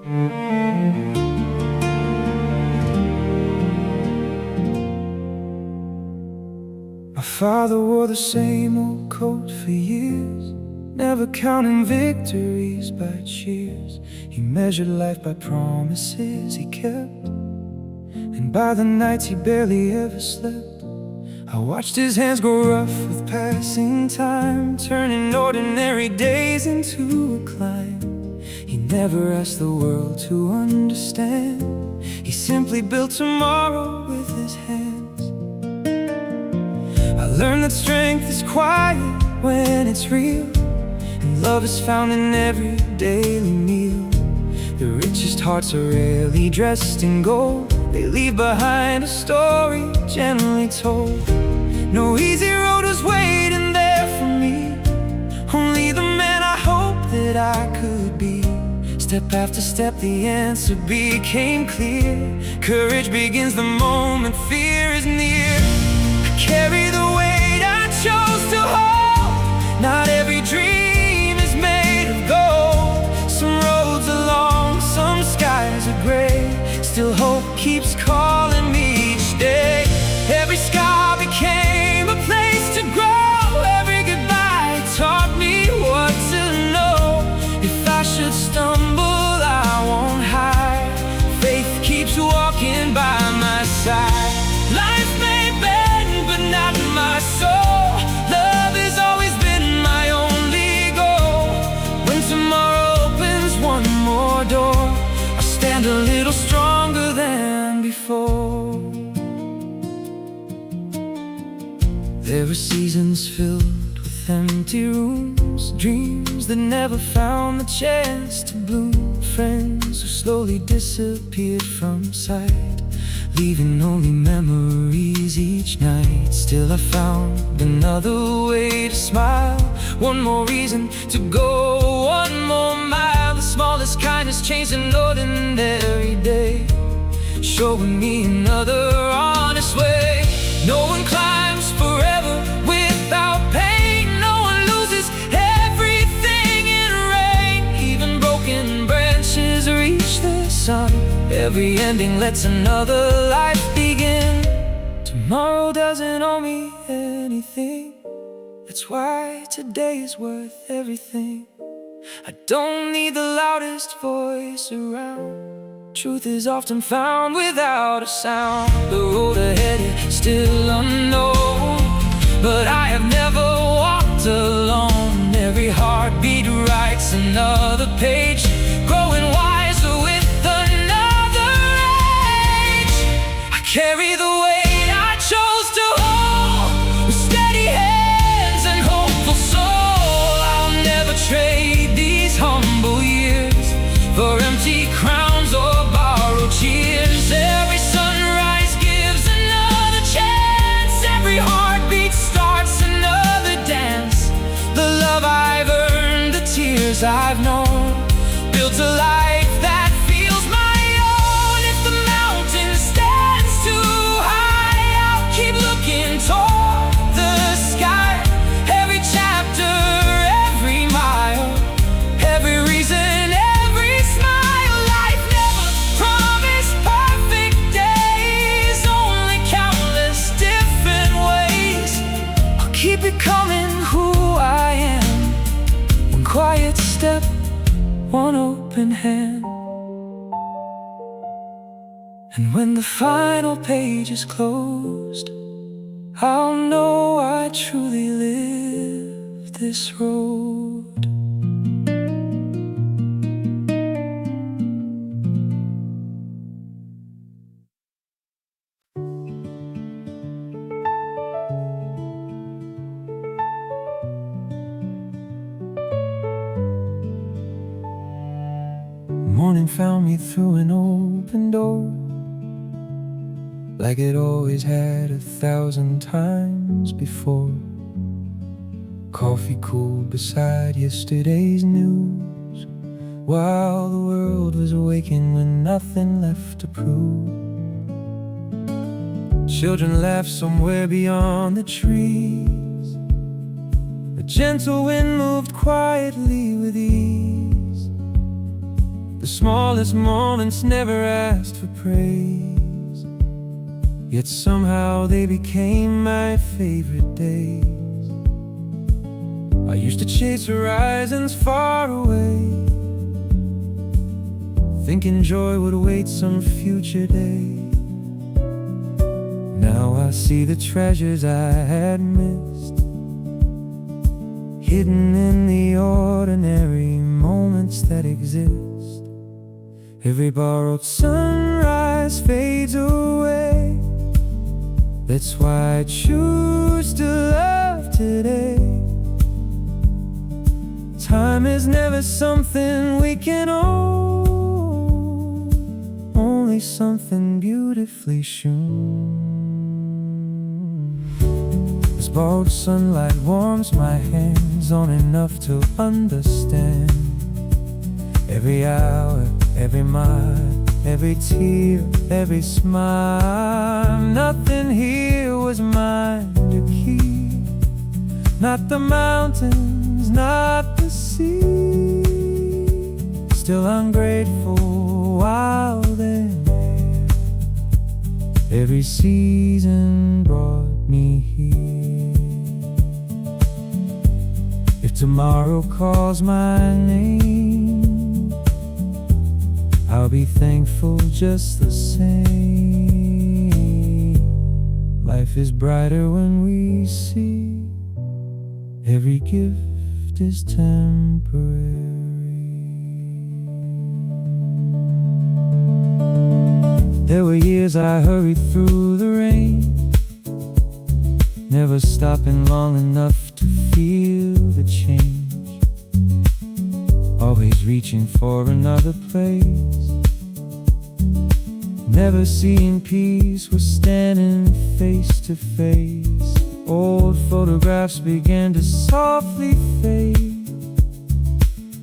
My father wore the same old coat for years, never counting victories by cheers. He measured life by promises he kept, and by the nights he barely ever slept. I watched his hands grow rough with passing time, turning ordinary days into a climb. He never asked the world to understand, he simply built tomorrow with his hands. I learned that strength is quiet when it's real, and love is found in every daily meal. The richest hearts are rarely dressed in gold, they leave behind a story gently told. No easy road was waiting there for me, only the man I hoped that I could be. Step after step the answer became clear. Courage begins the moment fear is near. I carry the weight I chose to hold, not every dream is made of gold. Some roads are long, some skies are gray, still hope keeps calling me each day. Every scar became a place to grow, every goodbye taught me what to know. If I should stumble, I won't hide, faith keeps walking by my side. Life may bend, but not my soul. Love has always been my only goal. When tomorrow opens one more door, I'll stand a little stronger than before. There were seasons filled with empty rooms, dreams that never found the chance to bloom, friends who slowly disappeared from sight, leaving only memories each night. Still I found another way to smile, one more reason to go one more mile. The smallest kindness changed an ordinary day, showing me another honest way. No one climbs forever without pain, no one loses everything in rain. Even broken branches reach the sun, every ending lets another life begin. Tomorrow doesn't owe me anything, that's why today is worth everything. I don't need the loudest voice around, truth is often found without a sound. The road ahead is still unknown, but I have never walked alone. Every heartbeat writes another page, growing wiser with another age. I carry the weight I chose to hold, with steady hands and hopeful soul. I'll never trade these humble years for empty crowns or borrowed cheers. Every sunrise gives another chance, every heartbeat starts another dance. The love I've earned, the tears I've known, built a life that feels my own. If the mountain stands too high, I'll keep looking toward the sky. Every chapter, every mile, every reason, every smile. Life never promised perfect days, only countless different ways. I'll keep it coming who I am, one quiet step, one open hand. And when the final page is closed, I'll know I truly lived this road. Morning found me through an open door, like it always had 1,000 times before. Coffee cooled beside yesterday's news, while the world was waking with nothing left to prove. Children laughed somewhere beyond the trees, a gentle wind moved quietly with ease. The smallest moments never asked for praise, yet somehow they became my favorite days. I used to chase horizons far away, thinking joy would await some future day. Now I see the treasures I had missed, hidden in the ordinary moments that exist. Every borrowed sunrise fades away. That's why I choose to love today. Time is never something we can own, only something beautifully shown. This borrowed sunlight warms my hands on enough to understand. Every hour, every mile, every tear, every smile, nothing here was mine to keep. Not the mountains, not the sea. Still I'm grateful while they're there. Every season brought me here. If tomorrow calls my name, I'll be thankful just the same. Life is brighter when we see every gift is temporary. There were years I hurried through the rain, never stopping long enough to feel the change. Always reaching for another place, never seeing peace, was standing face to face. Old photographs began to softly fade,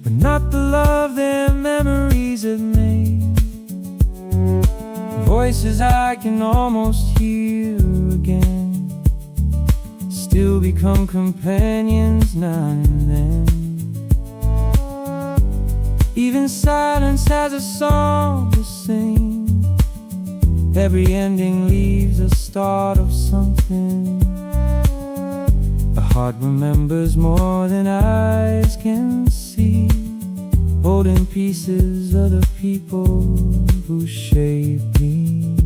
but not the love their memories have made. Voices I can almost hear again still become companions now and then. Even silence has a song to sing. Every ending leaves a start of something. A heart remembers more than eyes can see, holding pieces of the people who shaped me.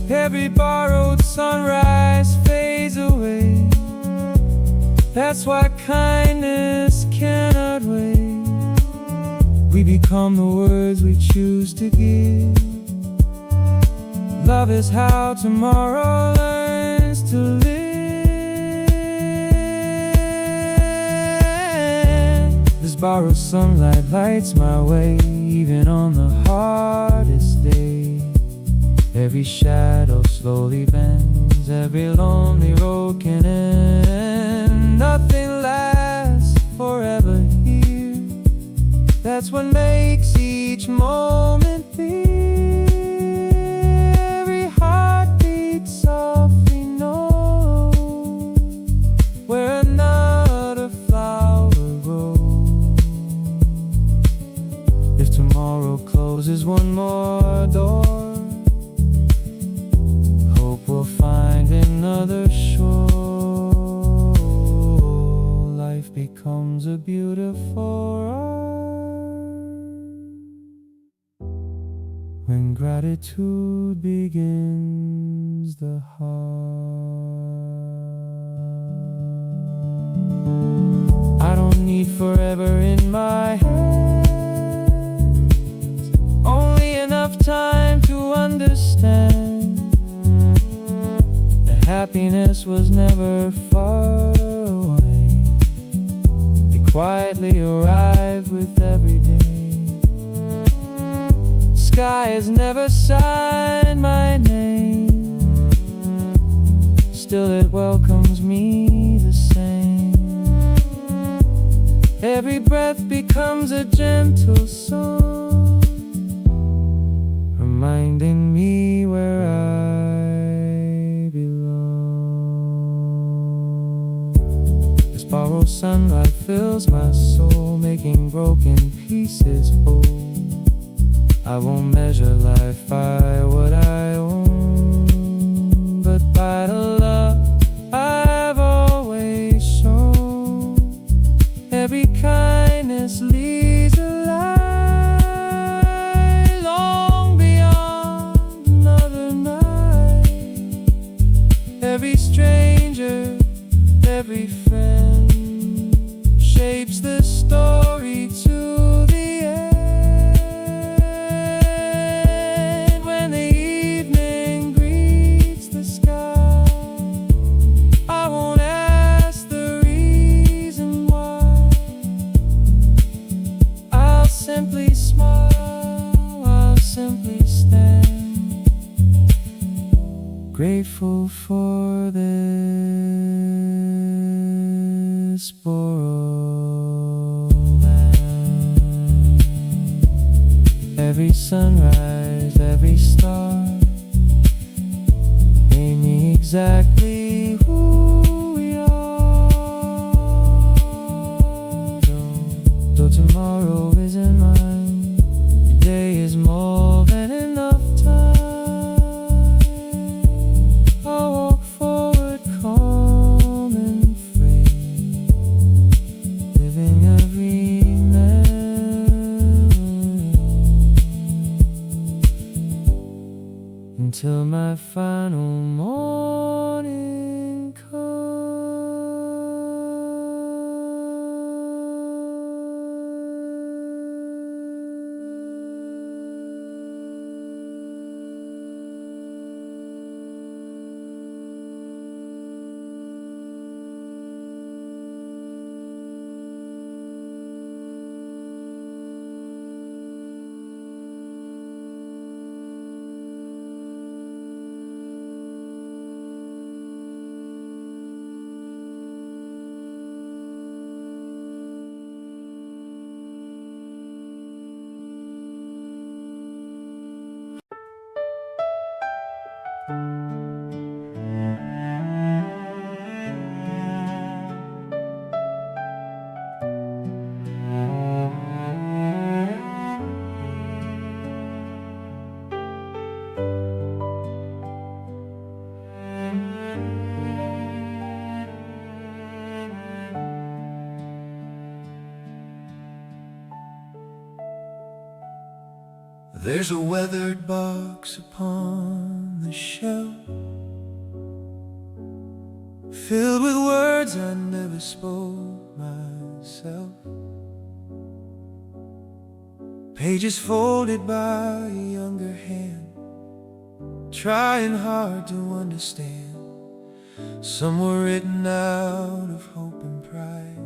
Every borrowed sunrise fades away. That's why kindness cannot wait. We become the words we choose to give. Love is how tomorrow learns to live. This borrowed sunlight lights my way, even on the hardest day. Every shadow slowly bends, every lonely road can end. Nothing lasts forever here. That's what makes each moment feel. Every heartbeat softly knows where another flower grows. If tomorrow closes one more door, hope we'll find another shore. Life becomes a beautiful art when gratitude begins the heart. I don't need forever in my hands, only enough time to understand that happiness was never far away. It quietly arrived with every day. Sky has never signed my name, still it welcomes me the same. Every breath becomes a gentle song, reminding me where I belong. This borrowed sunlight fills my soul, making broken pieces whole. I won't measure life by what I own, but by the love I've always shown. Every kindness leads a lie long beyond another night. Every stranger, every friend shapes the story to the end. When the evening greets the sky, I won't ask the reason why. I'll simply smile, I'll simply stand, grateful for this borrowed land. Every sunrise, every star made me exactly who we are. Though tomorrow isn't mine, today is more than enough time. I'll walk forward calm and free, living every memory until my final morning comes. There's a weathered box upon the shelf, filled with words I never spoke myself. Pages folded by a younger hand, trying hard to understand. Some were written out of hope and pride,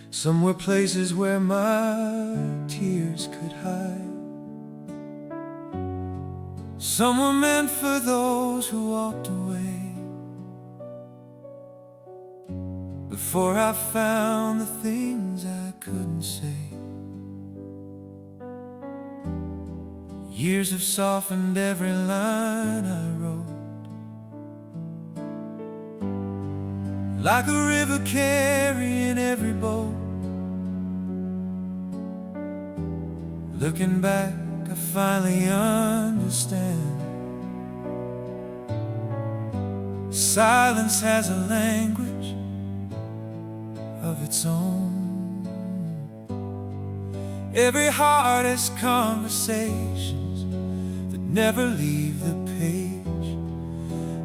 some were places where my tears could hide. Some were meant for those who walked away before I found the things I couldn't say. Years have softened every line I wrote, like a river carrying every boat. Looking back, I finally understand. Silence has a language of its own. Every heart has conversations that never leave the page.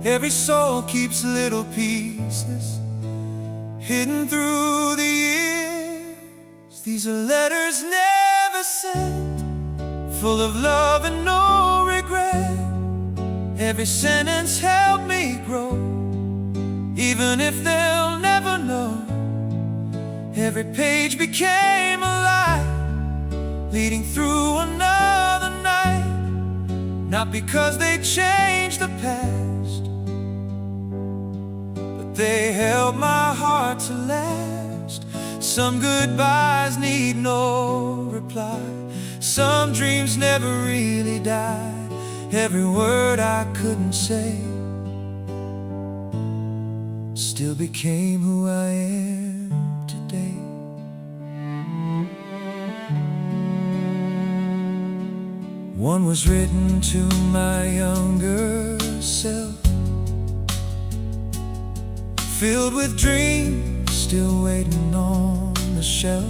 Every soul keeps little pieces hidden through the years. These are letters never sent, full of love and no regret. Every sentence helped me grow, even if they'll never know. Every page became a light, leading through another night. Not because they changed the past, but they held my heart to last. Some goodbyes need no reply, some dreams never really died. Every word I couldn't say still became who I am today. One was written to my younger self, filled with dreams still waiting on the shelf.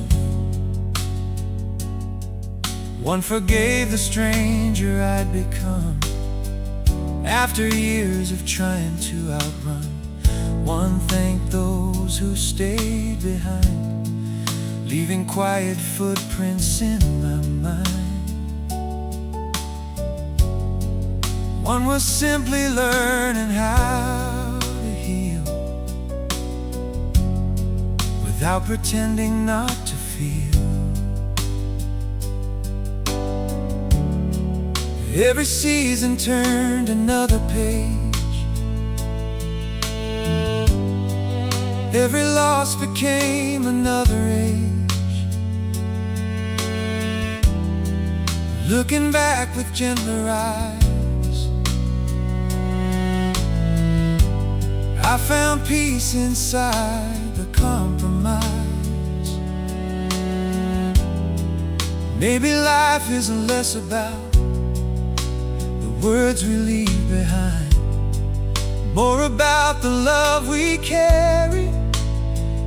One forgave the stranger I'd become after years of trying to outrun. One thanked those who stayed behind, leaving quiet footprints in my mind. One was simply learning how to heal without pretending not to feel. Every season turned another page, every loss became another age. Looking back with gentler eyes, I found peace inside the compromise. Maybe life is less about words we leave behind, more about the love we carry,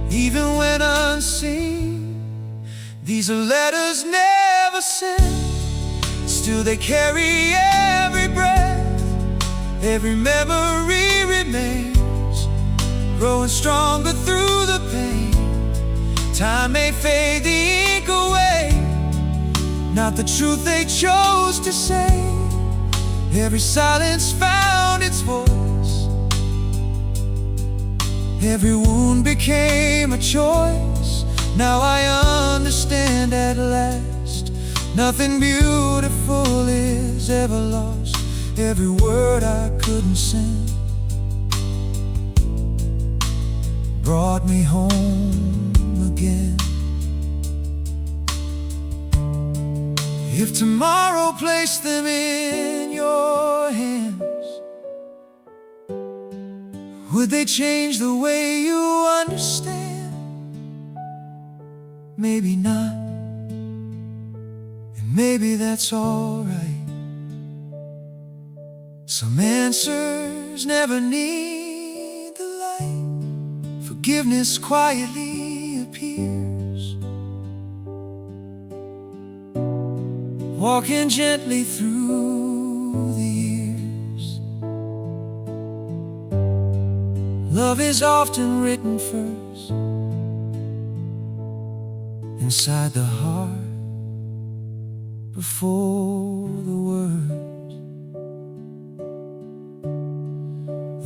even when unseen. These are letters never sent, still they carry every breath. Every memory remains, growing stronger through the pain. Time may fade the ink away, not the truth they chose to say. Every silence found its voice, every wound became a choice. Now I understand at last, nothing beautiful is ever lost. Every word I couldn't send brought me home again. If tomorrow placed them in your hands, would they change the way you understand? Maybe not, and maybe that's alright. Some answers never need the light. Forgiveness quietly appears, walking gently through the years. Love is often written first, inside the heart, before the words.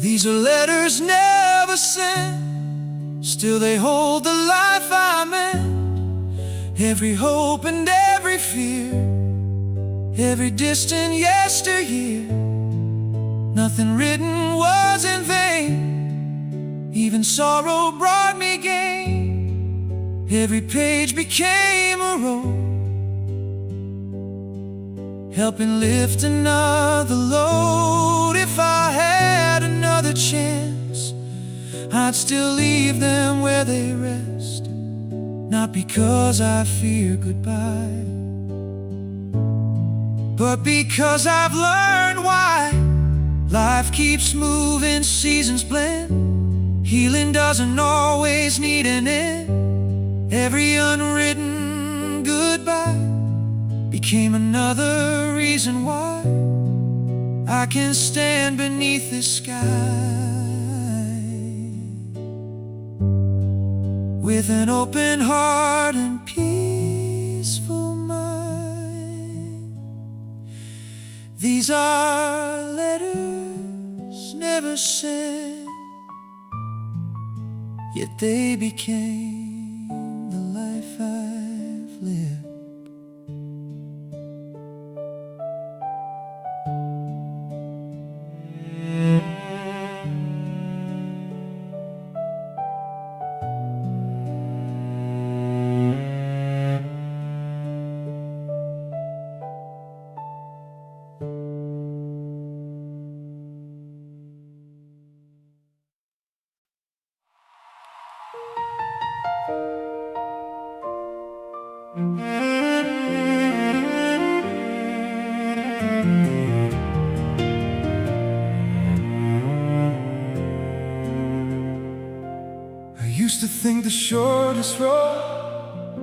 These are letters never sent, still they hold the life I meant. Every hope and every fear, every distant yesteryear. Nothing written was in vain, even sorrow brought me gain. Every page became a road, helping lift another load. If I had another chance, I'd still leave them where they rest, not because I fear goodbye, but because I've learned why. Life keeps moving, seasons blend, healing doesn't always need an end. Every unwritten goodbye became another reason why I can stand beneath this sky with an open heart and peaceful mind. These are letters never sent, yet they became the life I've lived. used to think the shortest road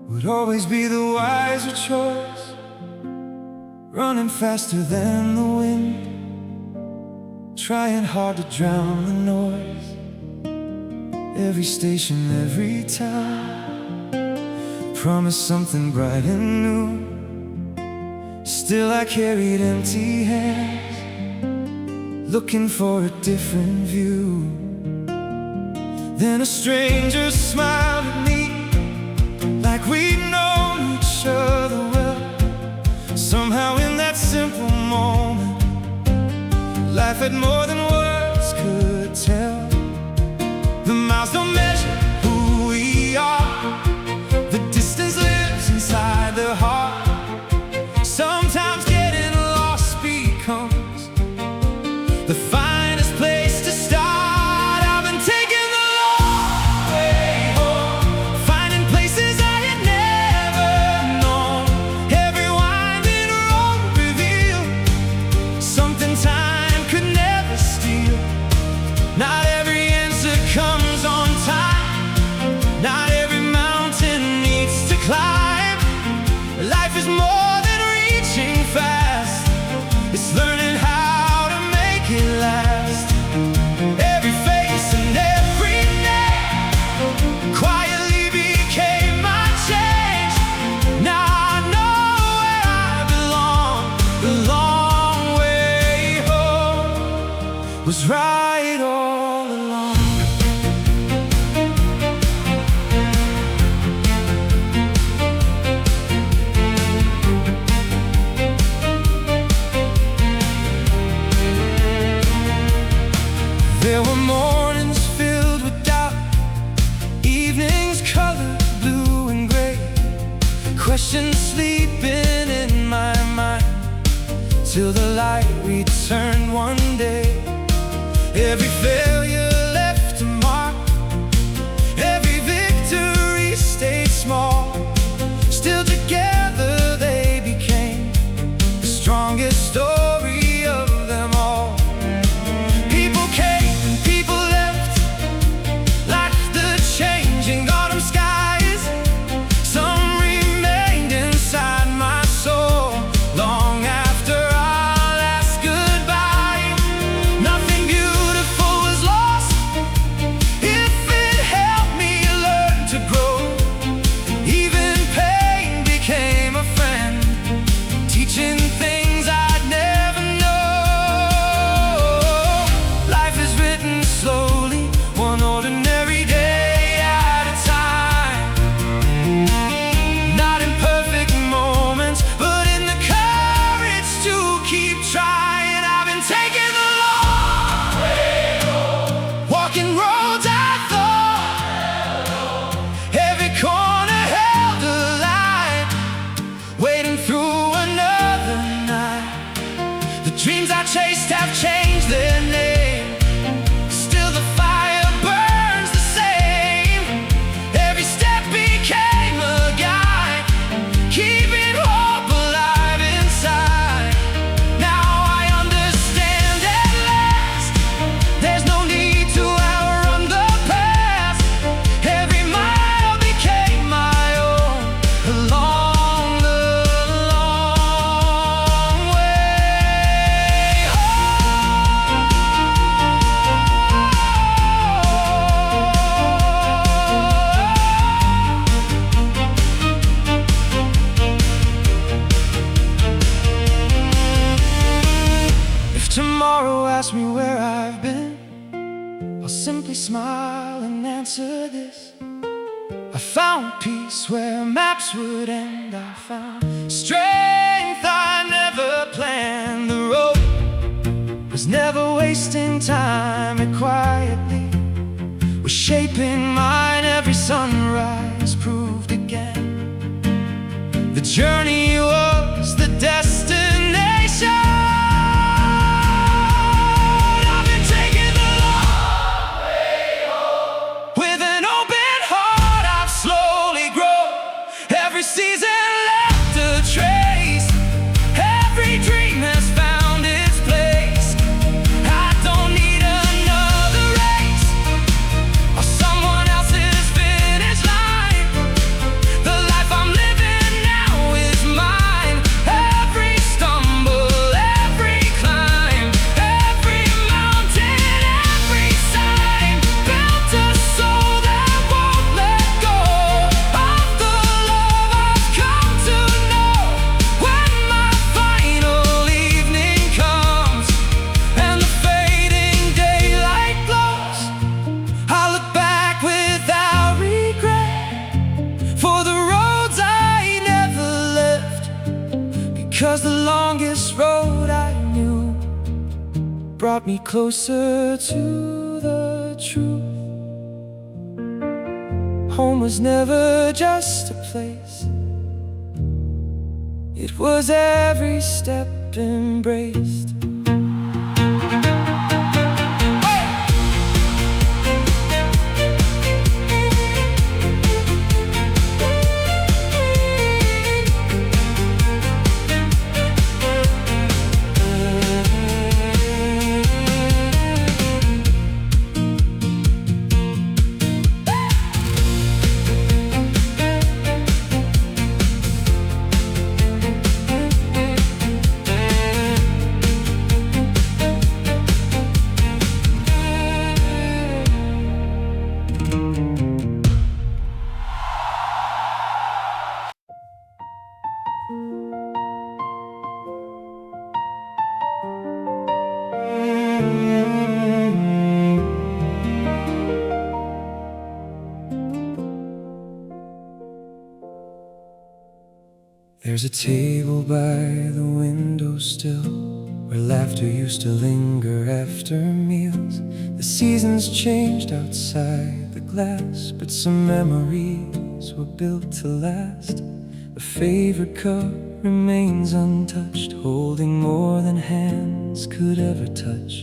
would always be the wiser choice, running faster than the wind, trying hard to drown the noise. Every station, every town promised something bright and new. Still I carried empty hands, looking for a different view. Then a stranger smiled at me, like we'd known each other well. Somehow in that simple moment, life had more than words could tell. The miles don't measure who we are, the distance lives inside the heart. Sometimes getting lost becomes the finest place to start. I've been taking the long way home, finding places I had never known. Every winding road revealed something time could never steal. Not every answer comes on time, not every mountain needs to climb. Life is more than reaching fast, it's learning how to make it last. Every face and every name quietly became my change. Now I know where I belong. The long way home was right all along. There were mornings filled with doubt, evenings colored blue and gray, questions sleeping in my mind, till the light returned one day. Every failure left a mark, every victory stayed small. Still together they became the strongest story of them all. People came and people left, like the changing autumn skies. Some remained inside my soul long after our last goodbye. Nothing beautiful was lost if it helped me learn to grow. Even pain became a friend, teaching things I'd never know. Life is written slowly, one ordinary day at a time. Not in perfect moments, but in the courage to keep trying. I've been taking the long way home, walking roads I thought every corner held a light, waiting through another night. The dreams I chased have changed their name, still the fire burns the same. Every step became a guide, keeping hope alive inside. Now I understand at last, there's no need to outrun the past. Every mile became my own along the long way home. If tomorrow asks me where I've been, I'll simply smile and answer this: I found peace where maps would end. I found strength I never planned. The road was never wasting time, it quietly was shaping mine. Every sunrise proved again the journey was the destination. I've been taking the long way home, with an open heart I've slowly grown. Every season left a trace, every dream has found its place. I don't need another race or someone 'cause the longest road I knew brought me closer to the truth. Home was never just a place, it was every step embraced. There's a table by the window still, where laughter used to linger after meals. The seasons changed outside the glass, but some memories were built to last. A favorite cup remains untouched, holding more than hands could ever touch.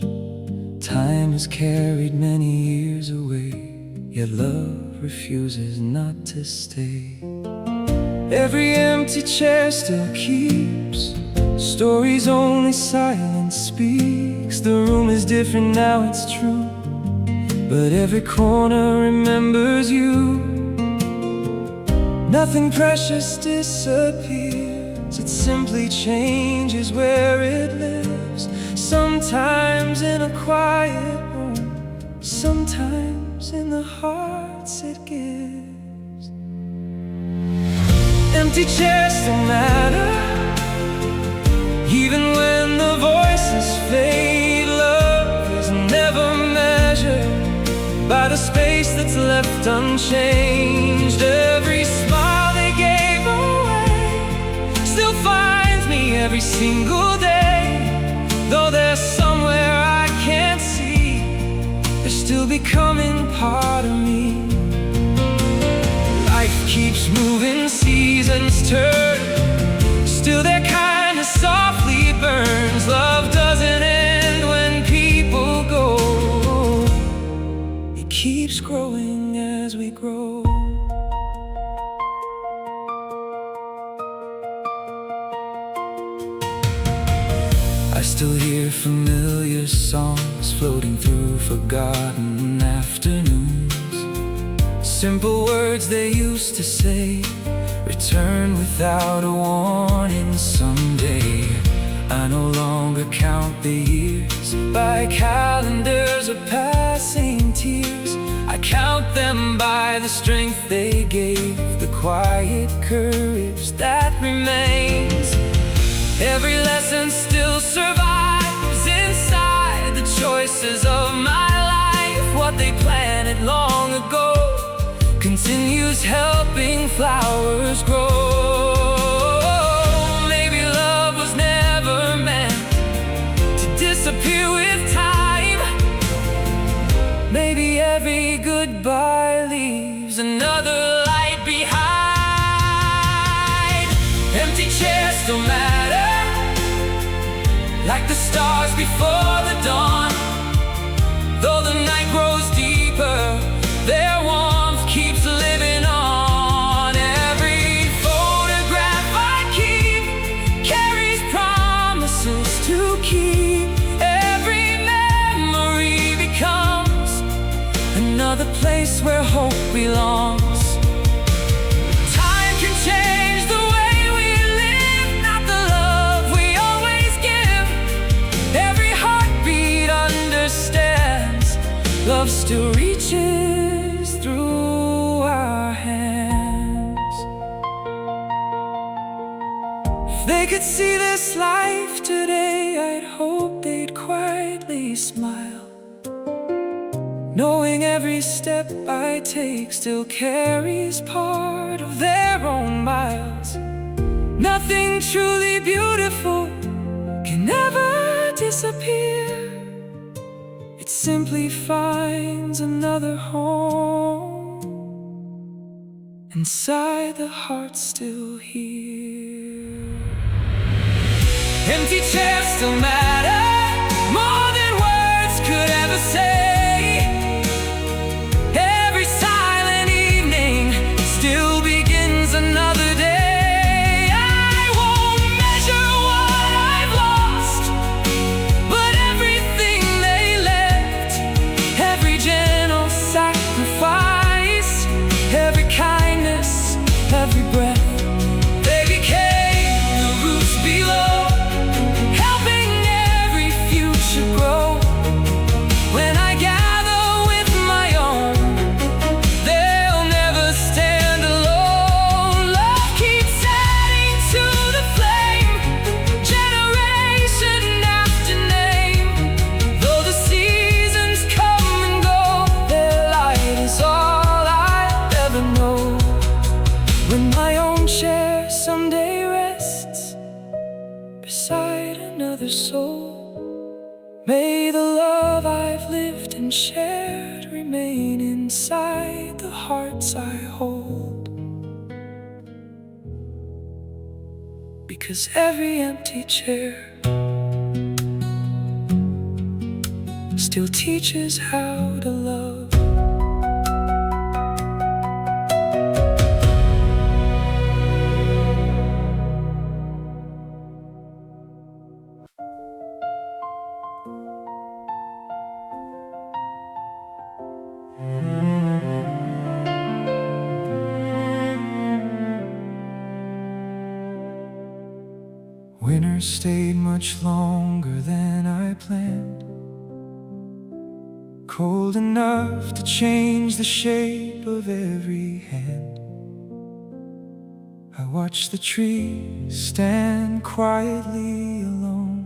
Time has carried many years away, yet love refuses not to stay. Every empty chair still keeps stories only silence speaks. The room is different now, it's true, but every corner remembers you. Nothing precious disappears, it simply changes where it lives. Sometimes in a quiet room, sometimes in the hearts it gives. Empty chairs still matter, even when the voices fade. Love is never measured by the space that's left unchanged. Every smile they gave away still finds me every single day. Though they're somewhere I can't see, they're still becoming part of me. Life keeps moving, seasons turn, still their kindness softly burns. Love doesn't end when people go, it keeps growing as we grow. I still hear familiar songs floating through forgotten afternoons. Simple words they used to say return without a warning someday. I no longer count the years by calendars or passing tears. I count them by the strength they gave, the quiet courage that remains. Every lesson still survives inside the choices of my life. What they planted long ago continues helping flowers grow. Maybe love was never meant to disappear with time. Maybe every goodbye leaves another light behind. Empty chairs still matter, like the stars before the dawn. Though the night grows deeper, their warmth keeps living on. Every photograph I keep carries promises to keep. Every memory becomes another place where hope belongs. Time can change the way we live, not the love we always give. Every heartbeat understands, love still reaches through our hands. If they could see this life today, I'd hope they'd quietly smile, knowing every step I take still carries part of their own miles. Nothing truly beautiful can ever disappear. It simply finds another home inside the heart still here. Empty chairs still matter more than words could ever say. Every silent evening still begins another day. I won't measure what I've lost, but everything they left, every gentle sacrifice, every kindness, every breath, they became the roots below, helping every future grow. When I gather with my own, they'll never stand alone. Love keeps adding to the flame, generation after name. Though the seasons come and go, their light is all I ever know. When my own chair someday rests beside another soul, may the love I've lived and shared remain inside the hearts I hold. Because every empty chair still teaches how to love. Winter stayed much longer than I planned, cold enough to change the shape of every hand. I watched the trees stand quietly alone,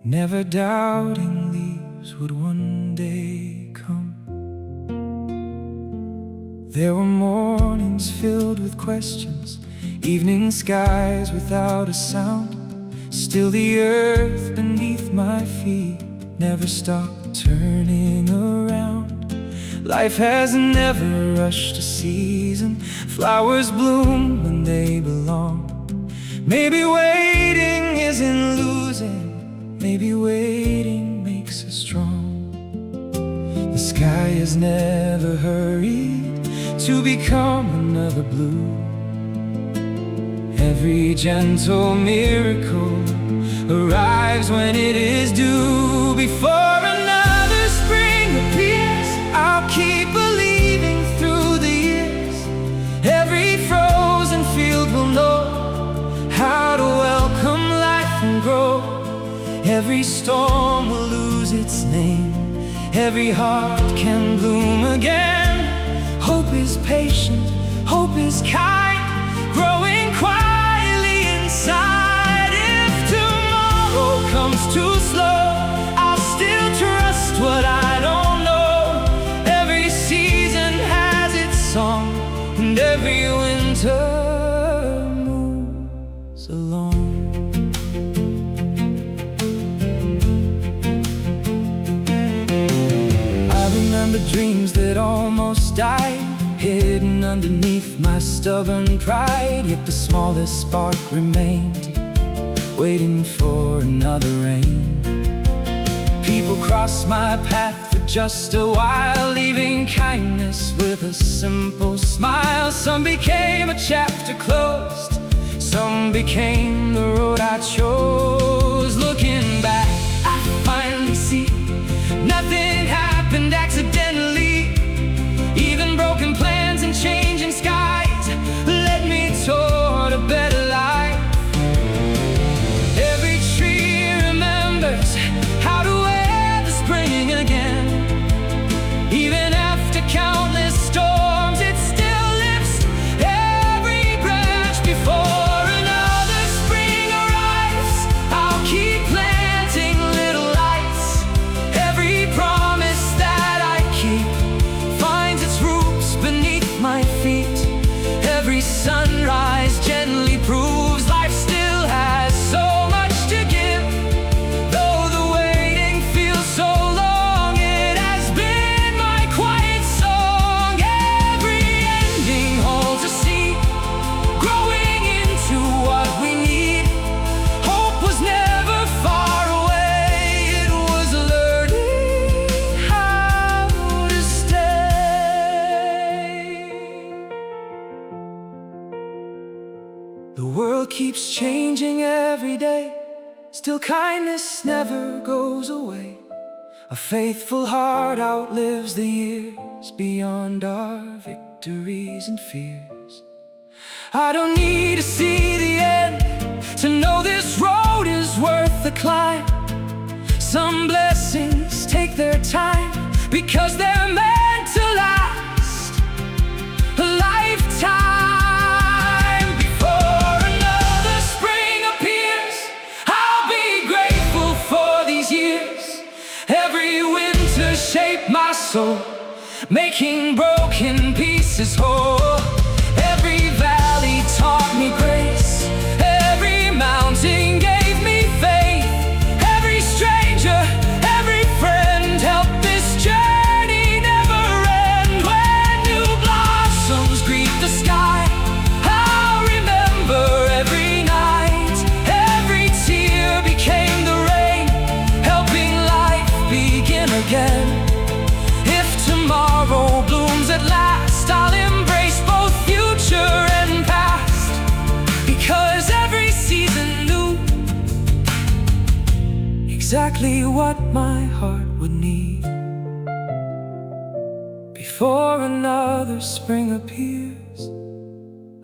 never doubting leaves would one day come. There were mornings filled with questions, evening skies without a sound. Still the earth beneath my feet never stopped turning around. Life has never rushed a season, flowers bloom when they belong. Maybe waiting isn't losing, maybe waiting makes us strong. The sky has never hurried to become another blue. Every gentle miracle arrives when it is due. Before another spring appears, I'll keep believing through the years. Every frozen field will know how to welcome life and grow. Every storm will lose its name, every heart can bloom again. Hope is patient, hope is kind, growing quietly inside. If tomorrow comes too slow, I'll still trust what I don't know. Every season has its song, and every winter moves along. I remember dreams that almost died, hidden underneath my stubborn pride. Yet the smallest spark remained, waiting for another rain. People crossed my path for just a while, leaving kindness with a simple smile. Some became a chapter closed, some became the road I chose. Looking back, I finally see nothing happened accidentally. Even broken plans and changing skies led me toward a better life. Every tree remembers how to wear the spring again. Even after countless storms, it still lifts every branch. Before another spring arrives, I'll keeps changing every day. Still kindness never goes away. A faithful heart outlives the years, beyond our victories and fears. I don't need to see the end to know this road is worth the climb. Some blessings take their time because they're meant to last a lifetime. Before another spring appears, I'll be grateful for these years. Every winter shaped my soul, making broken pieces whole. Every valley taught me grace. Every mountain gave me faith. Every stranger, every friend helped this journey never end. When new blossoms greet the sky, I'll remember every night. Every tear became the rain, helping life begin again. If tomorrow blooms at last, I'll embrace both future and past, because every season knew exactly what my heart would need. Before another spring appears,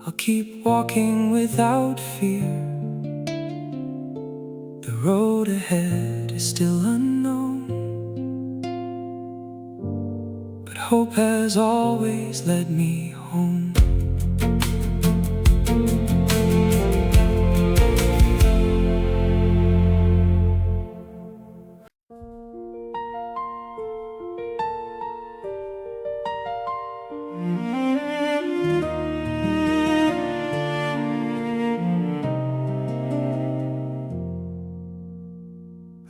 I'll keep walking without fear. The road ahead is still unknown, but hope has always led me home.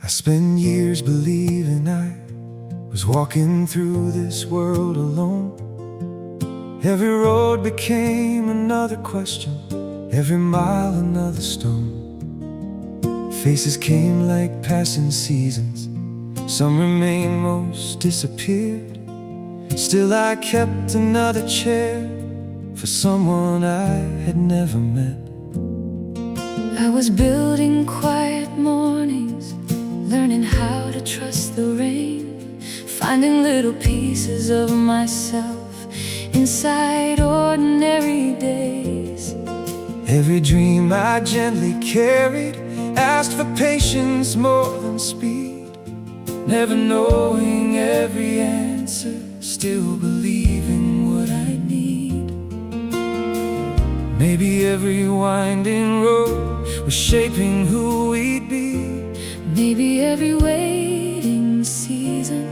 I spent years believing I was walking through this world alone. Every road became another question, every mile another stone. Faces came like passing seasons, some remained, most disappeared. Still I kept another chair for someone I had never met. I was building quiet mornings, learning how to trust the rain, finding little pieces of myself inside ordinary days. Every dream I gently carried asked for patience more than speed. Never knowing every answer, still believing what I need. Maybe every winding road was shaping who we'd be. Maybe every waiting season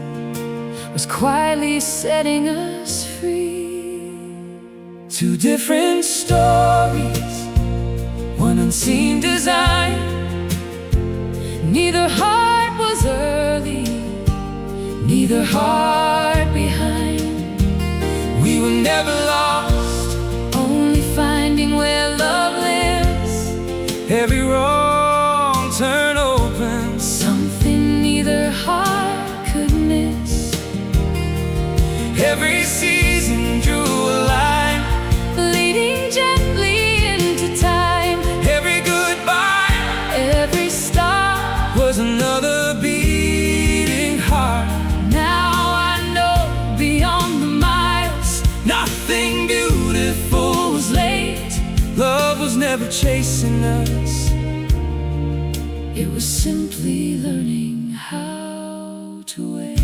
was quietly setting us free. Two different stories, one unseen design. Neither heart was early, neither heart behind. We were never lost, only finding where love lives. Every wrong turn opens something neither heart could miss. Every season drew a line, leading gently into time. Every goodbye, every stop was another beating heart. Now I know beyond the miles, nothing beautiful was late. Love was never chasing us, it was simply learning how to wait.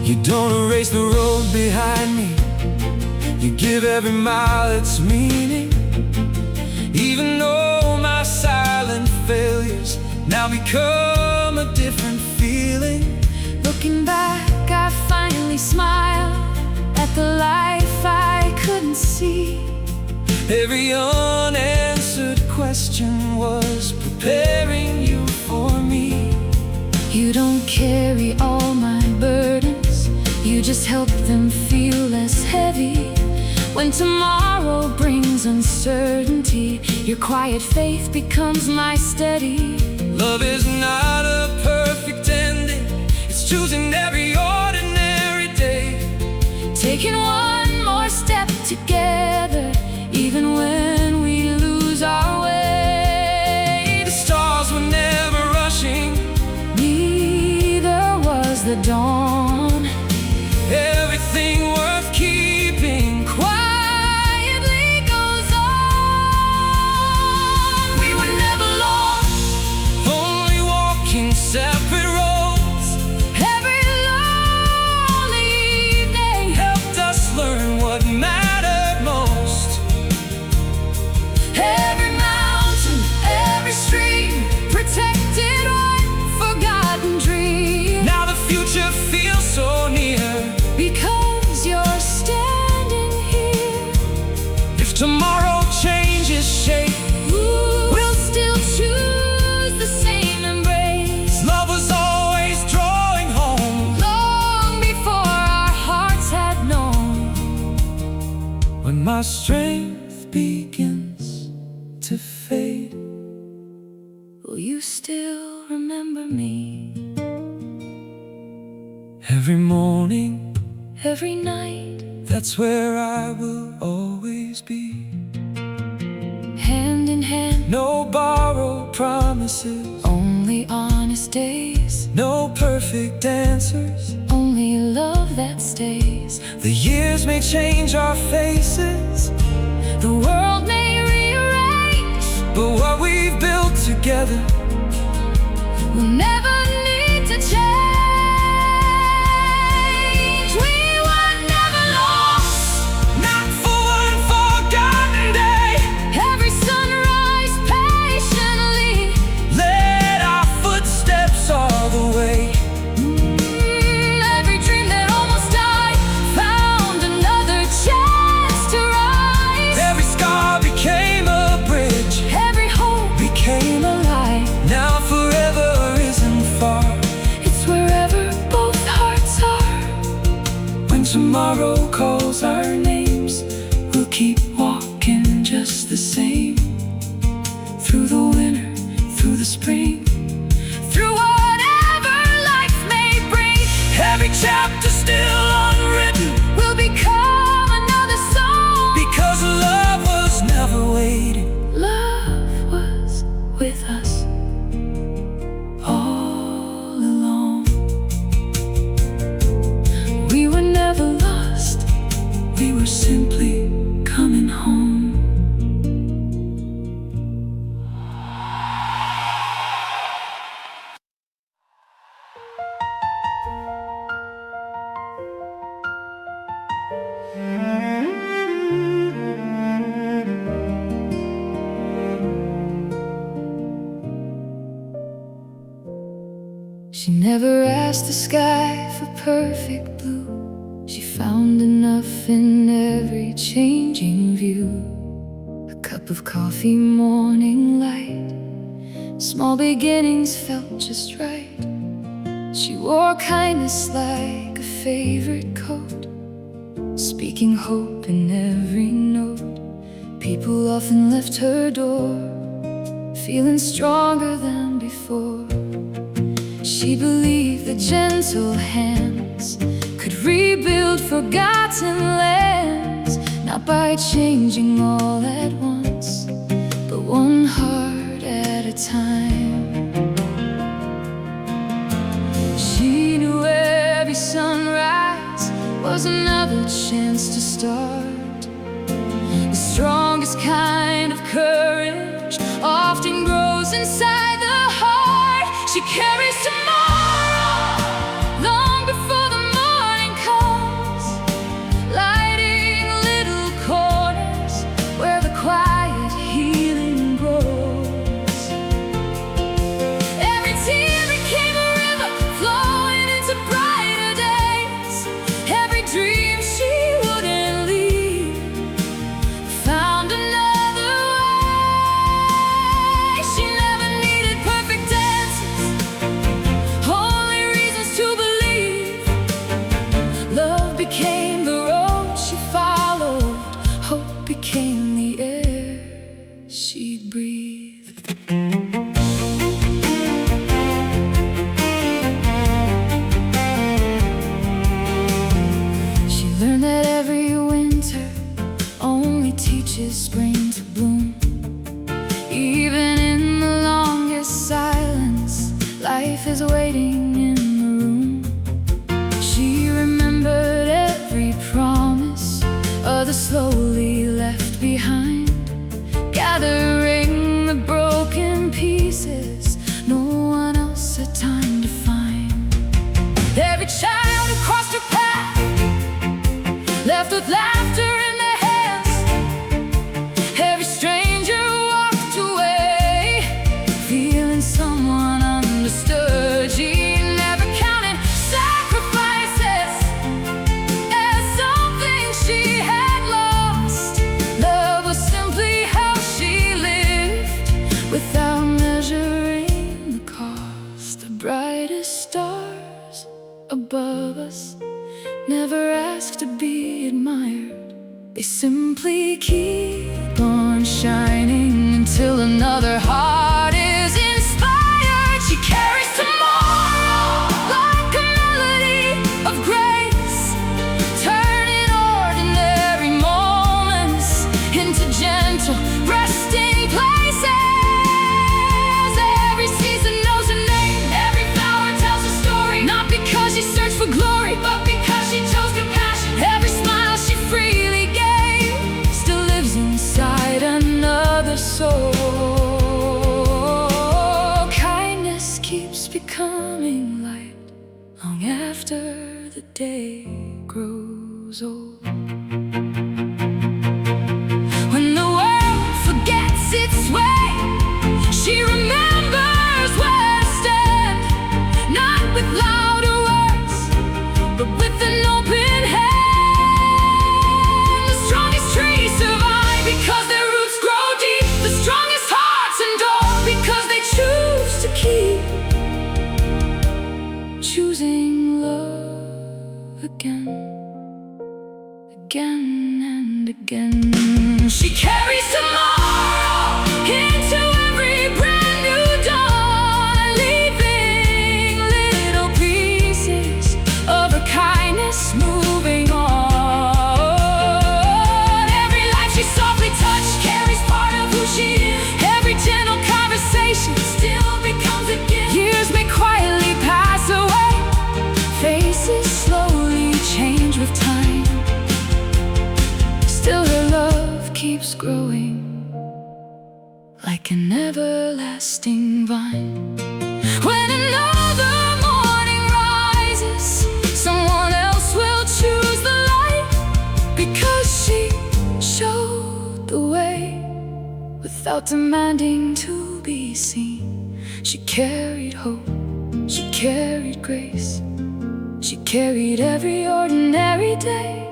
You don't erase the road behind me, you give every mile its meaning. Even though my silent failures now become a different feeling. Looking back, I finally smile at the life I couldn't see. Every unanswered question was preparing you for me. You don't carry all my burdens, you just help them feel less heavy. When tomorrow brings uncertainty, your quiet faith becomes my steady. Love is not a perfect ending, it's choosing every ordinary day, taking one more step the dawn. Everything worth keeping Quietly goes on. We were never lost, only walking separate roads. every lonely evening Helped us learn what mattered most. every mountain, every stream protected one forgotten dream. Now the future feels so near. Because you're standing here, If tomorrow changes shape, we'll still choose the same embrace. love was always drawing home. Long before our hearts had known. When my strength begins to fade, Will you still remember me? every morning, Every night, that's where I will always be. hand in hand, No borrowed promises, only honest days, no perfect answers. only love that stays. The years may change our faces, The world may rearrange, but what we've built together we'll never need to change. We were never lost, not for one forgotten day. every sunrise patiently. Led our footsteps all the way. Every dream that almost died found another chance to rise. Every scar became a bridge, Every hope became a light. Now forever isn't far. it's wherever both hearts are. When tomorrow calls our names, we'll keep walking just the same. Through the winter, through the spring, Through whatever life may bring, every chapter still unwritten. will become another song. Because love was never waiting. Love was with us All along, we were never lost. we were simply coming home. She never asked the sky for perfect blue. She found enough in every changing view. A cup of coffee, morning light. Small beginnings felt just right. She wore kindness like a favorite coat, speaking hope in every note. People often left her door, feeling stronger than before. She believed that gentle hands could rebuild forgotten lands, not by changing all at once, but one heart at a time. She knew every sunrise was another chance to start. The strongest kind of courage often grows inside the heart. She carries tomorrow long before the morning comes, lighting little corners where the quiet healing grows. Every tear became a river flowing into brighter days. Every dream she wouldn't leave found another way. She never needed perfect answers, only reasons to believe. Love became the road she followed, hope became the air she breathed. She learned that every winter only teaches spring to bloom. Even in the longest silence, life is waiting in the room. slowly left behind, gathering the broken pieces no one else had time to find. Every child who crossed her path left with laughter in their hands. Every stranger who walked away feeling someone understood. She never counted sacrifices as something she had lost. Love was simply how she lived, without measuring the cost. The brightest stars above us never ask to be admired. They simply keep on shining until another heart is inspired. She carries tomorrow like a melody of grace, turning ordinary moments into gentle resting places. Every season knows her name, every flower tells a story, not because she searched for glory, but because she chose compassion. Every smile she freely gave still lives inside another soul. Kindness keeps becoming light long after the day grows old. When the world forgets its way, she remembers where to stand, not with louder words, but with an open hand. The strongest trees survive because their roots grow deep. The strongest hearts endure because they choose to keep choosing love again, again and again. She carries tomorrow into every brand new dawn, leaving little pieces of her kindness moving on. Every life she softly touched carries part of who she is. Every gentle conversation still becomes a gift. Years may quietly pass away, faces slowly change with time. Still her love keeps growing like an everlasting vine. When another morning rises, someone else will choose the light, because she showed the way without demanding to be seen. She carried hope, she carried grace, she carried every ordinary day,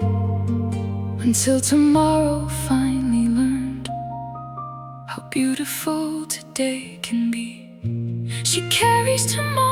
until tomorrow finally learned how beautiful today can be. She carries tomorrow